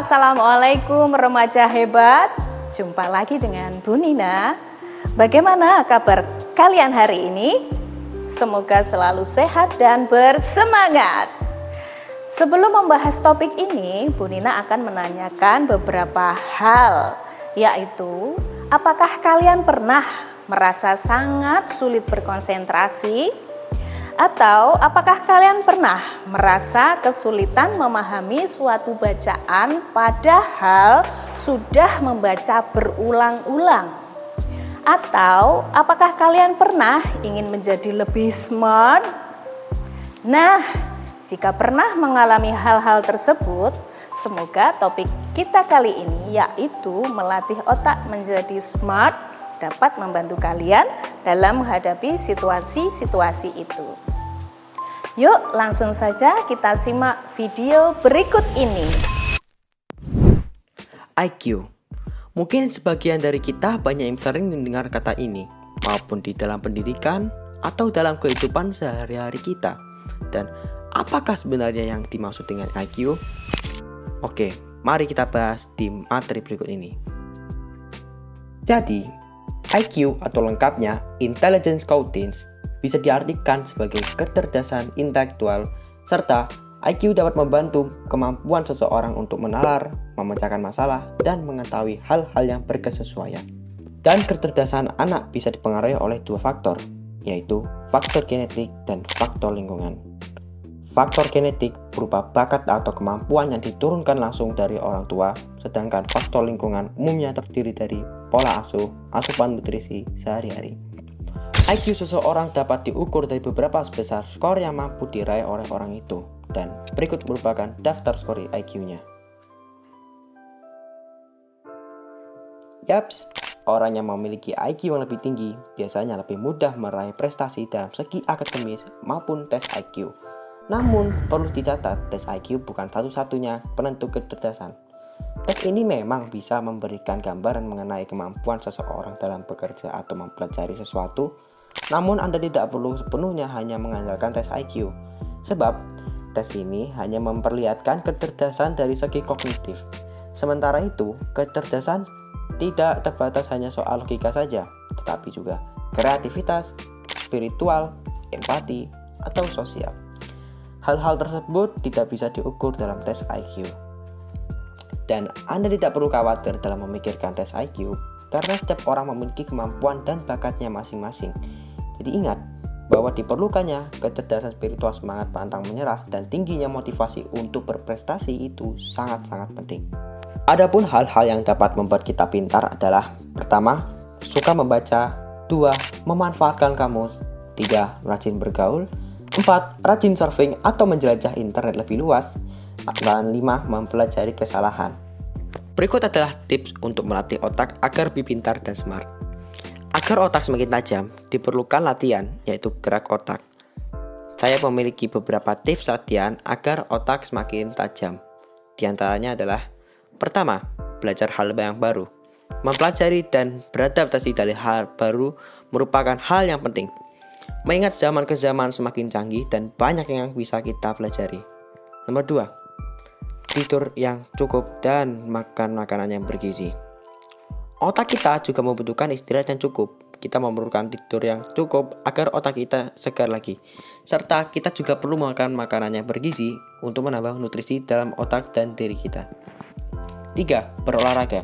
Assalamualaikum remaja hebat. Jumpa lagi dengan Bu Nina. Bagaimana kabar kalian hari ini? Semoga selalu sehat dan bersemangat. Sebelum membahas topik ini, Bu Nina akan menanyakan beberapa hal, yaitu apakah kalian pernah merasa sangat sulit berkonsentrasi? Atau apakah kalian pernah merasa kesulitan memahami suatu bacaan padahal sudah membaca berulang-ulang? Atau apakah kalian pernah ingin menjadi lebih smart? Nah, jika pernah mengalami hal-hal tersebut, semoga topik kita kali ini yaitu melatih otak menjadi smart dapat membantu kalian dalam menghadapi situasi-situasi itu. Yuk, langsung saja kita simak video berikut ini. IQ. Mungkin sebagian dari kita banyak yang sering mendengar kata ini, maupun di dalam pendidikan atau dalam kehidupan sehari-hari kita. Dan apakah sebenarnya yang dimaksud dengan IQ? Oke, mari kita bahas di materi berikut ini. Jadi, IQ atau lengkapnya Intelligence Quotient bisa diartikan sebagai kecerdasan intelektual, serta IQ dapat membantu kemampuan seseorang untuk menalar, memecahkan masalah, dan mengetahui hal-hal yang berkesesuaian. Dan kecerdasan anak bisa dipengaruhi oleh dua faktor, yaitu faktor genetik dan faktor lingkungan. Faktor genetik berupa bakat atau kemampuan yang diturunkan langsung dari orang tua, sedangkan faktor lingkungan umumnya terdiri dari pola asuh, asupan nutrisi sehari-hari. IQ seseorang dapat diukur dari beberapa besar skor yang mampu diraih oleh orang itu, dan berikut merupakan daftar skor IQ-nya. Yaps, orang yang memiliki IQ yang lebih tinggi biasanya lebih mudah meraih prestasi dalam segi akademis maupun tes IQ. Namun, perlu dicatat, tes IQ bukan satu-satunya penentu kecerdasan. Tes ini memang bisa memberikan gambaran mengenai kemampuan seseorang dalam bekerja atau mempelajari sesuatu, namun Anda tidak perlu sepenuhnya hanya mengandalkan tes IQ, sebab tes ini hanya memperlihatkan kecerdasan dari segi kognitif. Sementara itu, kecerdasan tidak terbatas hanya soal logika saja, tetapi juga kreativitas, spiritual, empati, atau sosial. Hal-hal tersebut tidak bisa diukur dalam tes IQ. Dan Anda tidak perlu khawatir dalam memikirkan tes IQ, karena setiap orang memiliki kemampuan dan bakatnya masing-masing. Jadi ingat bahwa diperlukannya kecerdasan spiritual, semangat pantang menyerah, dan tingginya motivasi untuk berprestasi itu sangat-sangat penting. Adapun hal-hal yang dapat membuat kita pintar adalah: pertama, suka membaca; 2, memanfaatkan kamus; 3, rajin bergaul; 4, rajin surfing atau menjelajah internet lebih luas; dan 5, mempelajari kesalahan. Berikut adalah tips untuk melatih otak agar lebih pintar dan smart. Agar otak semakin tajam, diperlukan latihan, yaitu gerak otak. Saya memiliki beberapa tips latihan agar otak semakin tajam. Di antaranya adalah: pertama, belajar hal yang baru. Mempelajari dan beradaptasi dari hal baru merupakan hal yang penting. Mengingat zaman ke zaman semakin canggih dan banyak yang bisa kita pelajari. Nomor 2, tidur yang cukup dan makan makanan yang bergizi. Otak kita juga membutuhkan istirahat yang cukup. Kita memerlukan tidur yang cukup agar otak kita segar lagi. Serta kita juga perlu makan makanan yang bergizi untuk menambah nutrisi dalam otak dan diri kita. 3, berolahraga.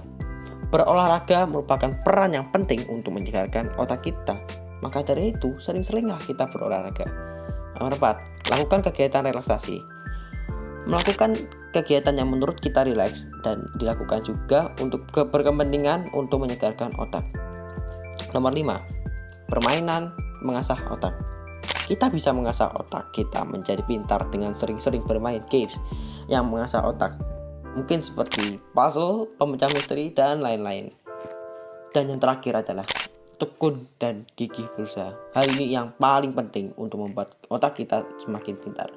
Berolahraga merupakan peran yang penting untuk menyegarkan otak kita. Maka dari itu, sering-seringlah kita berolahraga. Nomor 4, lakukan kegiatan relaksasi. Melakukan kegiatan yang menurut kita rileks dan dilakukan juga untuk berkepentingan untuk menyegarkan otak. Nomor 5, permainan mengasah otak. Kita bisa mengasah otak kita menjadi pintar dengan sering-sering bermain games yang mengasah otak. Mungkin seperti puzzle, pemecah misteri, dan lain-lain. Dan yang terakhir adalah tekun dan gigih berusaha. Hal ini yang paling penting untuk membuat otak kita semakin pintar.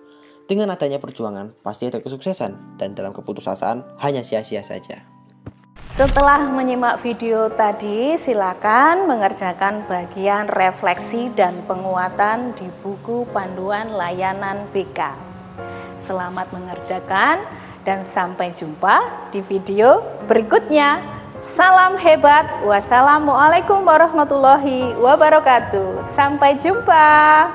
Dengan adanya perjuangan, pasti ada kesuksesan, dan dalam keputusasaan hanya sia-sia saja. Setelah menyimak video tadi, silakan mengerjakan bagian refleksi dan penguatan di buku panduan layanan BK. Selamat mengerjakan Dan sampai jumpa di video berikutnya. Salam hebat. Wassalamualaikum warahmatullahi wabarakatuh. Sampai jumpa.